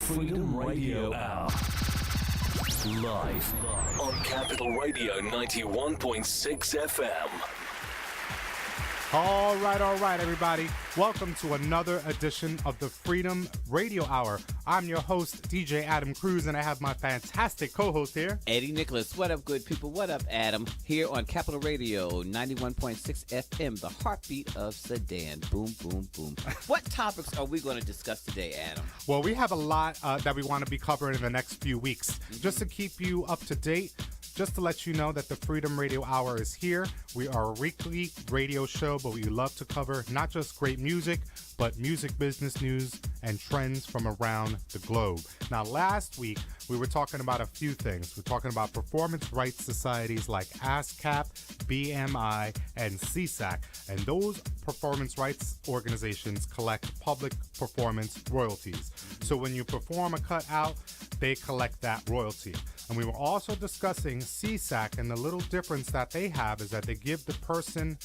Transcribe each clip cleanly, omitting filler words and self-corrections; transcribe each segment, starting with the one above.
Freedom Radio Hour. Live on Capital Radio 91.6 FM. All right, everybody. Welcome to another edition of the Freedom Radio Hour. I'm your host, DJ Adam Cruz, and I have my fantastic co-host here, Eddie Nicholas. What up, good people? What up, Adam? Here on Capital Radio 91.6 FM, the Heartbeat of Sudan. Boom, boom, boom. What topics are we going to discuss today, Adam? Well, we have a lot that we want to be covering in the next few weeks. Just to keep you up to date, just to let you know that the Freedom Radio Hour is here. We are a weekly radio show, but we love to cover not just great music, but music business news and trends from around the globe. Now, last week, we were talking about a few things. We're talking about performance rights societies like ASCAP, BMI, and CSAC. And those performance rights organizations collect public performance royalties. So when you perform a cutout, they collect that royalty. And we were also discussing CSAC, and the little difference that they have is that they give the person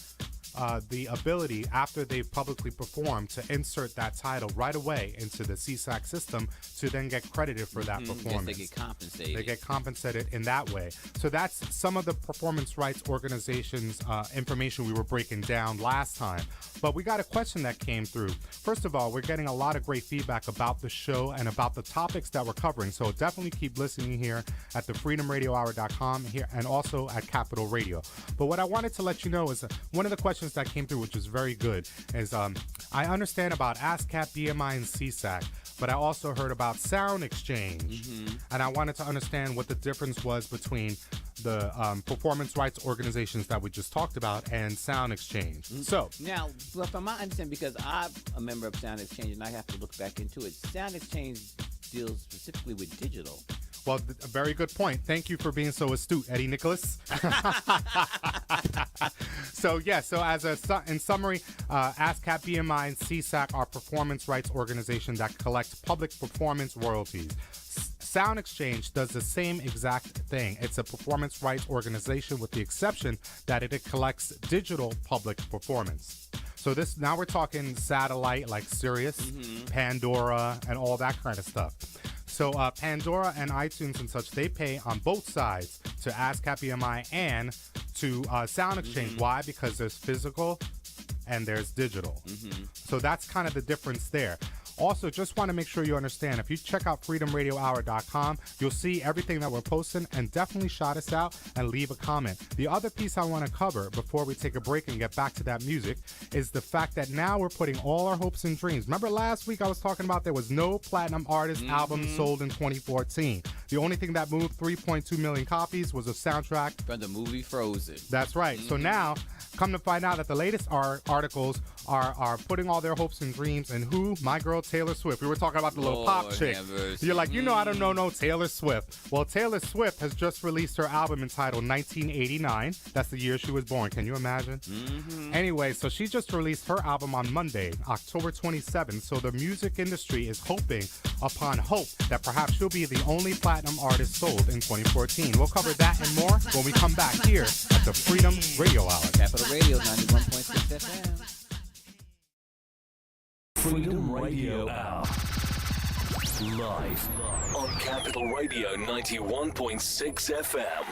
the ability, after they've publicly performed, to insert that title right away into the CSAC system to then get credited for that performance. Yes, they get compensated. They get compensated in that way. So that's some of the performance rights organizations information we were breaking down last time. But we got a question that came through. First of all, we're getting a lot of great feedback about the show and about the topics that we're covering. So definitely keep listening here at the freedomradiohour.com here and also at Capital Radio. But what I wanted to let you know is one of the questions that came through, which is very good, is I understand about ASCAP, BMI, and CSAC, but I also heard about Sound Exchange, and I wanted to understand what the difference was between the performance rights organizations that we just talked about and Sound Exchange. So now, well, from my understanding, because I'm a member of Sound Exchange and I have to look back into it, Sound Exchange deals specifically with digital. Well, a very good point. Thank you for being so astute, Eddie Nicholas. So in summary, ASCAP, BMI, and CSAC are performance rights organizations that collect public performance royalties. Sound Exchange does the same exact thing. It's a performance rights organization with the exception that it collects digital public performance. So now we're talking satellite like Sirius, Pandora, and all that kind of stuff. So Pandora and iTunes and such, they pay on both sides to ASCAP, BMI, and to Sound Exchange. Why? Because there's physical and there's digital. So that's kind of the difference there. Also, just want to make sure you understand, if you check out freedomradiohour.com, you'll see everything that we're posting, and definitely shout us out and leave a comment. The other piece I want to cover before we take a break and get back to that music is the fact that now we're putting all our hopes and dreams. Remember last week I was talking about there was no platinum artist album sold in 2014. The only thing that moved 3.2 million copies was a soundtrack from the movie Frozen. That's right. So now, come to find out that the latest articles are putting all their hopes and dreams in who? My girl Taylor Swift. We were talking about the little pop chick. You're like, I don't know no Taylor Swift. Well, Taylor Swift has just released her album entitled 1989. That's the year she was born. Can you imagine? Anyway, so she just released her album on Monday, October 27th. So the music industry is hoping upon hope that perhaps she'll be the only platinum artist sold in 2014. We'll cover that and more when we come back here at the Freedom Radio Hour. Capital Radio 91.6 FM. Freedom Radio Hour. Live on Capital Radio 91.6 FM.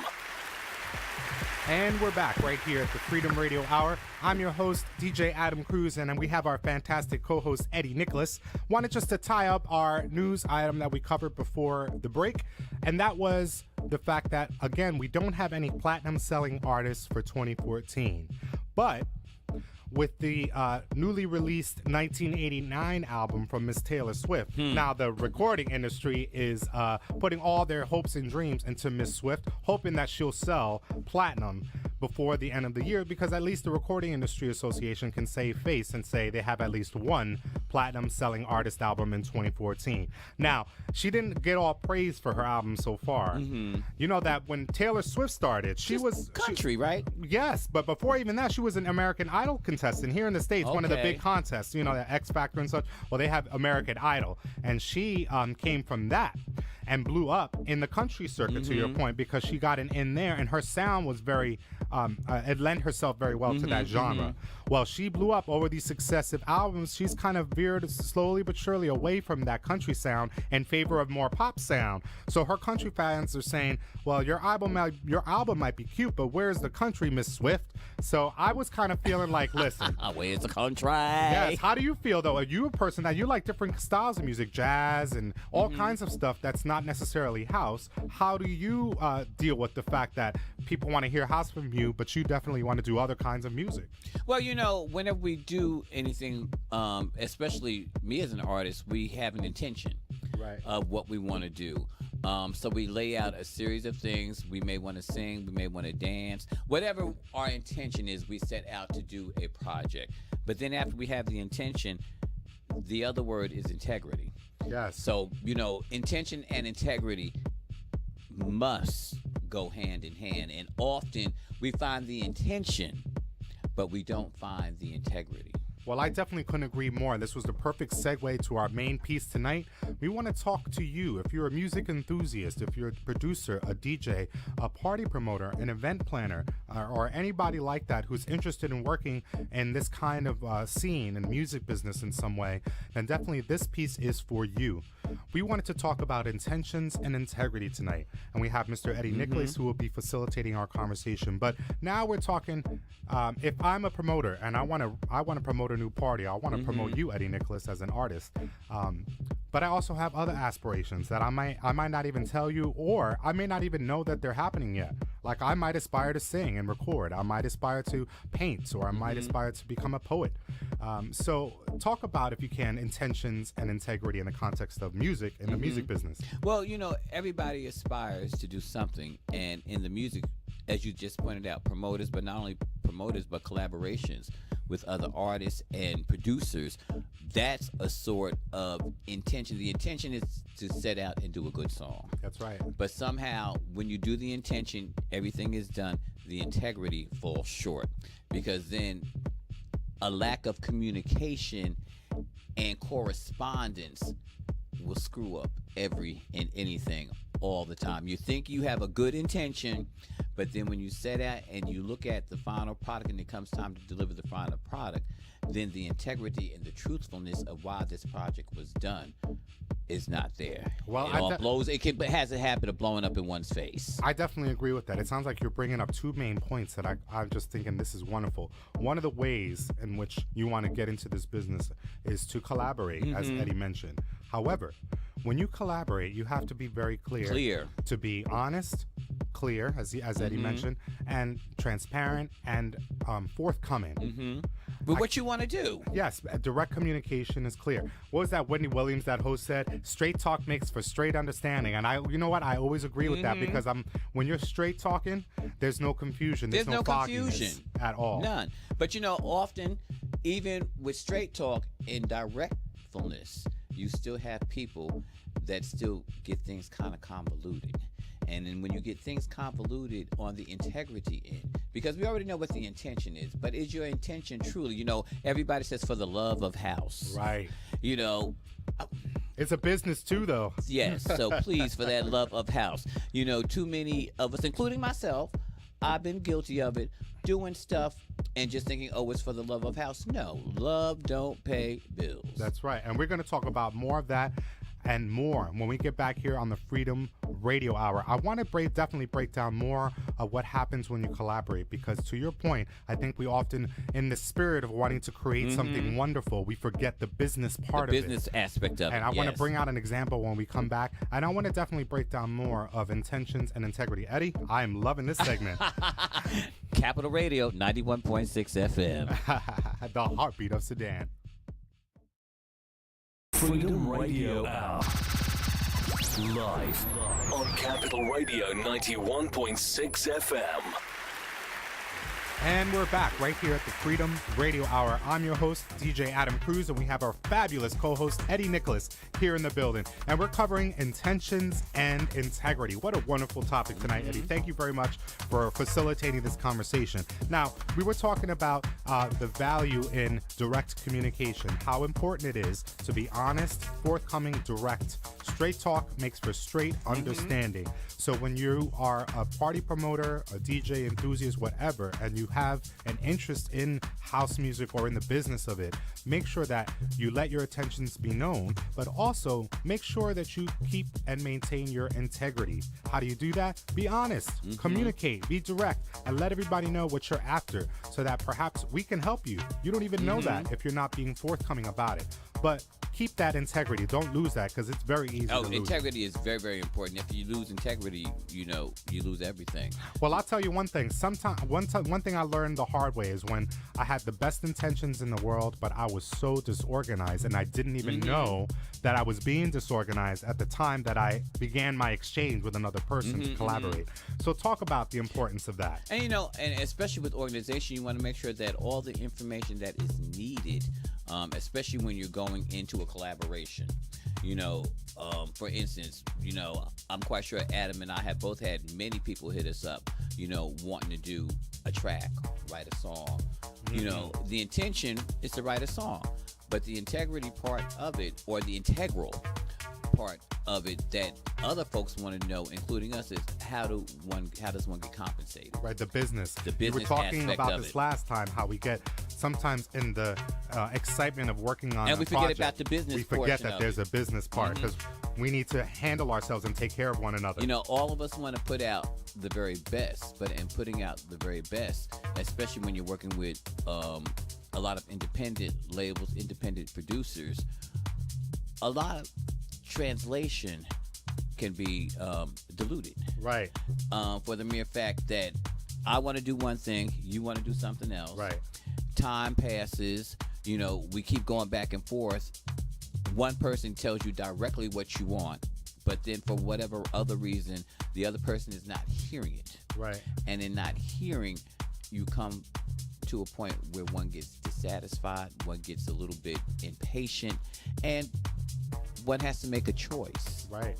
And we're back right here at the Freedom Radio Hour. I'm your host, DJ Adam Cruz, and we have our fantastic co-host, Eddie Nicholas. Wanted just to tie up our news item that we covered before the break, and that was the fact that, again, we don't have any platinum-selling artists for 2014. But with the newly released 1989 album from Miss Taylor Swift. Now, the recording industry is putting all their hopes and dreams into Miss Swift, hoping that she'll sell platinum before the end of the year, because at least the Recording Industry Association can save face and say they have at least one platinum selling artist album in 2014. Now, she didn't get all praise for her album so far. You know that when Taylor Swift started, she was country, right? Yes, but before even that, she was an American Idol contestant here in the States, one of the big contests, the X Factor and such. Well, they have American Idol, and she came from that. and blew up in the country circuit, to your point, because she got in there, and her sound was very, it lent herself very well to that genre. Well, she blew up over these successive albums. She's kind of veered slowly but surely away from that country sound in favor of more pop sound. So her country fans are saying, well, your album might be cute, but where's the country, Miss Swift? So I was kind of feeling like, listen. Where's the country? Yes. How do you feel, though? Are you a person that you like different styles of music, jazz and all kinds of stuff that's not necessarily house? How do you deal with the fact that people want to hear house from you, but you definitely want to do other kinds of music? Well, whenever we do anything, especially me as an artist, we have an intention of what we want to do. So we lay out a series of things. We may want to sing, we may want to dance. Whatever our intention is, we set out to do a project. But then after we have the intention, the other word is integrity. Yes. So, intention and integrity must go hand in hand. And often we find the intention, but we don't find the integrity. Well, I definitely couldn't agree more. This was the perfect segue to our main piece tonight. We want to talk to you. If you're a music enthusiast, if you're a producer, a DJ, a party promoter, an event planner, or anybody like that who's interested in working in this kind of scene and music business in some way, then definitely this piece is for you. We wanted to talk about intentions and integrity tonight, and we have Mr. Eddie Nicholas who will be facilitating our conversation. But now we're talking, if I'm a promoter and I want to promote a new party, I want to promote you, Eddie Nicholas, as an artist. But I also have other aspirations that I might not even tell you, or I may not even know that they're happening yet. Like I might aspire to sing and record. I might aspire to paint, or I might aspire to become a poet. So talk about, if you can, intentions and integrity in the context of music and the music business. Well, everybody aspires to do something, and in the music, as you just pointed out, promoters, but not only promoters, but collaborations with other artists and producers. That's a sort of intention. The intention is to set out and do a good song. That's right. But somehow, when you do the intention, everything is done, the integrity falls short, because then a lack of communication and correspondence will screw up every and anything all the time. You think you have a good intention, but then when you set out and you look at the final product and it comes time to deliver the final product, then the integrity and the truthfulness of why this project was done is not there. Well, it all blows. It has a habit of blowing up in one's face. I definitely agree with that. It sounds like you're bringing up two main points that I'm just thinking this is wonderful. One of the ways in which you want to get into this business is to collaborate, as Eddie mentioned. However, when you collaborate, you have to be very clear. To be honest, clear, as Eddie mentioned, and transparent and forthcoming. But what you want to do. Yes, direct communication is clear. What was that Whitney Williams, that host, said? Straight talk makes for straight understanding. And you know what? I always agree with that, because when you're straight talking, there's no confusion. There's no confusion at all. None. But often, even with straight talk and directfulness, you still have people that still get things kind of convoluted. And then when you get things convoluted on the integrity end, because we already know what the intention is, but is your intention truly, everybody says for the love of house. Right. It's a business too, though. Yes. So please, for that love of house. Too many of us, including myself, I've been guilty of it, doing stuff and just thinking, oh, it's for the love of house. No, love don't pay bills. That's right. And we're going to talk about more of that and more when we get back here on the Freedom Radio Hour. I want to definitely break down more of what happens when you collaborate, because to your point, I think we often, in the spirit of wanting to create something wonderful, we forget the business part of it. The business aspect of it. And I want to bring out an example when we come back, and I want to definitely break down more of intentions and integrity. Eddie, I am loving this segment. Capital Radio 91.6 FM. The Heartbeat of Sudan. Freedom Radio Hour. Live on Capital Radio 91.6 FM. And we're back right here at the Freedom Radio Hour. I'm your host, DJ Adam Cruz, and we have our fabulous co-host, Eddie Nicholas, here in the building. And we're covering intentions and integrity. What a wonderful topic tonight, Eddie. Thank you very much for facilitating this conversation. Now, we were talking about the value in direct communication, how important it is to be honest, forthcoming, direct. Straight talk makes for straight understanding. So when you are a party promoter, a DJ enthusiast, whatever, and you have an interest in house music or in the business of it, make sure that you let your intentions be known, but also make sure that you keep and maintain your integrity. How do you do that? Be honest, communicate, be direct, and let everybody know what you're after so that perhaps we can help you. You don't even know that if you're not being forthcoming about it. But keep that integrity. Don't lose that, because it's very easy to lose. Integrity is very, very important. If you lose integrity, you lose everything. Well, I'll tell you one thing. One thing I learned the hard way is when I had the best intentions in the world, but I was so disorganized, and I didn't even know that I was being disorganized at the time that I began my exchange with another person to collaborate. So talk about the importance of that. And and especially with organization, you want to make sure that all the information that is needed, especially when you're going into a collaboration. For instance, I'm quite sure Adam and I have both had many people hit us up, wanting to do a track, write a song. The intention is to write a song, but the integrity part of it, or the integral part of it that other folks want to know, including us, is how does one get compensated? Right, the business. We were talking about this last time, how we get sometimes in the excitement of working on and we forget project, about the business. We forget that there's a business part, because we need to handle ourselves and take care of one another. All of us want to put out the very best, but in putting out the very best, especially when you're working with a lot of independent labels, independent producers, a lot of translation can be diluted. Right. For the mere fact that I want to do one thing, you want to do something else. Right. Time passes, we keep going back and forth. One person tells you directly what you want, but then for whatever other reason, the other person is not hearing it. Right. And in not hearing, you come to a point where one gets dissatisfied, one gets a little bit impatient, and one has to make a choice. Right.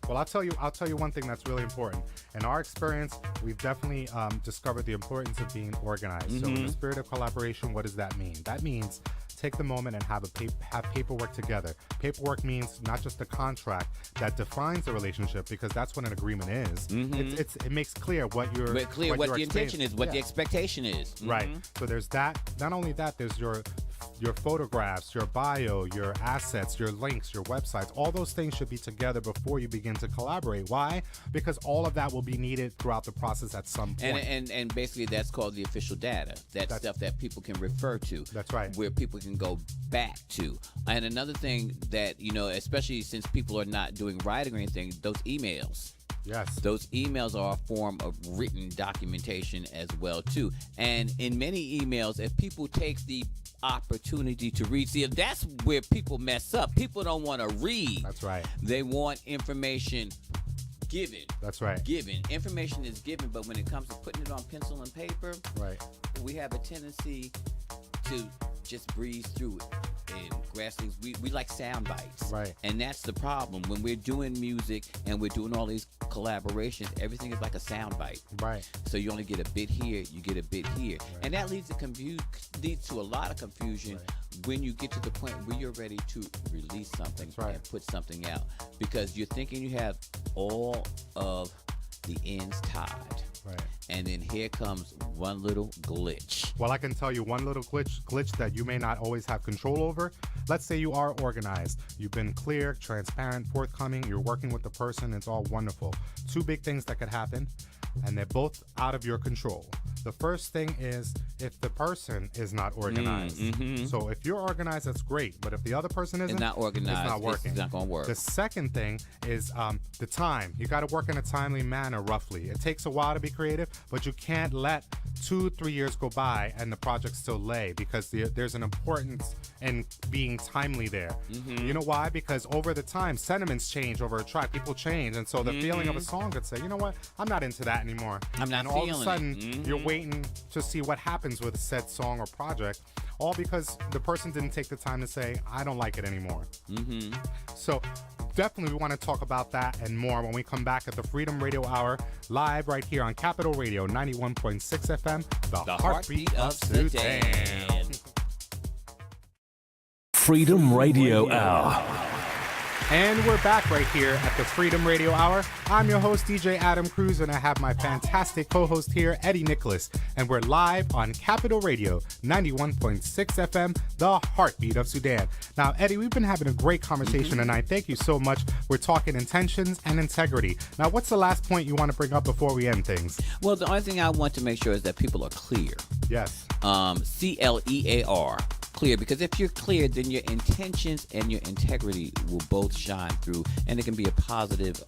Well, I'll tell you one thing that's really important. In our experience, we've definitely discovered the importance of being organized. So in the spirit of collaboration, what does that mean? That means take the moment and have paperwork together. Paperwork means not just a contract that defines the relationship, because that's what an agreement is. It makes clear what the intention is, what the expectation is. Right. So there's that. Not only that, there's your photographs, your bio, your assets, your links, your websites. All those things should be together before you begin to collaborate. Why? Because all of that will be needed throughout the process at some point. And basically that's called the official data. That's stuff that people can refer to. That's right. Where people can go back to. And another thing that, especially since people are not doing writing or anything, those emails. Yes. Those emails are a form of written documentation as well, too. And in many emails, if people take the opportunity to read, see, that's where people mess up. People don't want to read. That's right. They want information given. That's right. Given. Information is given, but when it comes to putting it on pencil and paper, right, we have a tendency to just breeze through it and grasp things. We like sound bites. Right. And that's the problem. When we're doing music and we're doing all these collaborations, everything is like a sound bite. Right. So you only get a bit here, you get a bit here. Right. And that leads to a lot of confusion when you get to the point where you're ready to release something and put something out. Because you're thinking you have all of the ends tied. Right. And then here comes one little glitch. Well, I can tell you one little glitch that you may not always have control over. Let's say you are organized. You've been clear, transparent, forthcoming. You're working with the person. It's all wonderful. Two big things that could happen, and they're both out of your control. The first thing is if the person is not organized. So if you're organized, that's great. But if the other person isn't, it's not organized, it's not working. It's not going to work. The second thing is the time. You got to work in a timely manner, roughly. It takes a while to be creative, but you can't let 2-3 years go by and the project still lay, because there's an importance in being timely there. You know why? Because over the time, sentiments change over a track. People change. And so the feeling of a song could say, you know what? I'm not into that anymore. I'm not and all feeling of a sudden, it. you're waiting to see what happens with said song or project, all because the person didn't take the time to say, I don't like it anymore. So definitely we want to talk about that and more when we come back at the Freedom Radio Hour, live right here on Capital Radio 91.6 FM, the Heartbeat of Sudan. Freedom Radio Hour. And we're back right here at the Freedom Radio Hour. I'm your host, DJ Adam Cruz, and I have my fantastic co-host here, Eddie Nicholas. And we're live on Capital Radio 91.6 FM, the Heartbeat of Sudan. Now, Eddie, we've been having a great conversation tonight. Thank you so much. We're talking intentions and integrity. Now, what's the last point you want to bring up before we end things? Well, the only thing I want to make sure is that people are clear. Yes. CLEAR. Clear, because if you're clear, then your intentions and your integrity will both shine through, and it can be a positive,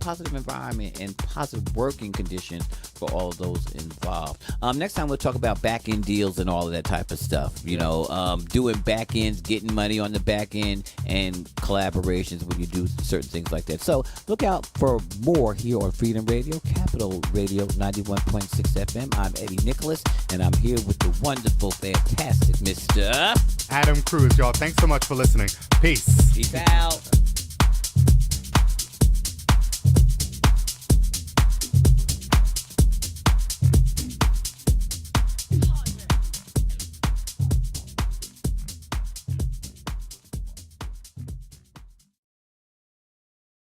positive environment and positive working conditions for all of those involved. Next time we'll talk about back end deals and all of that type of stuff. Doing back ends, getting money on the back end, and collaborations when you do certain things like that. So look out for more here on Freedom Radio, Capital Radio 91.6 FM. I'm Eddie Nicholas, and I'm here with the wonderful, fantastic Mr. Adam Cruz, y'all. Thanks so much for listening. Peace. Peace out.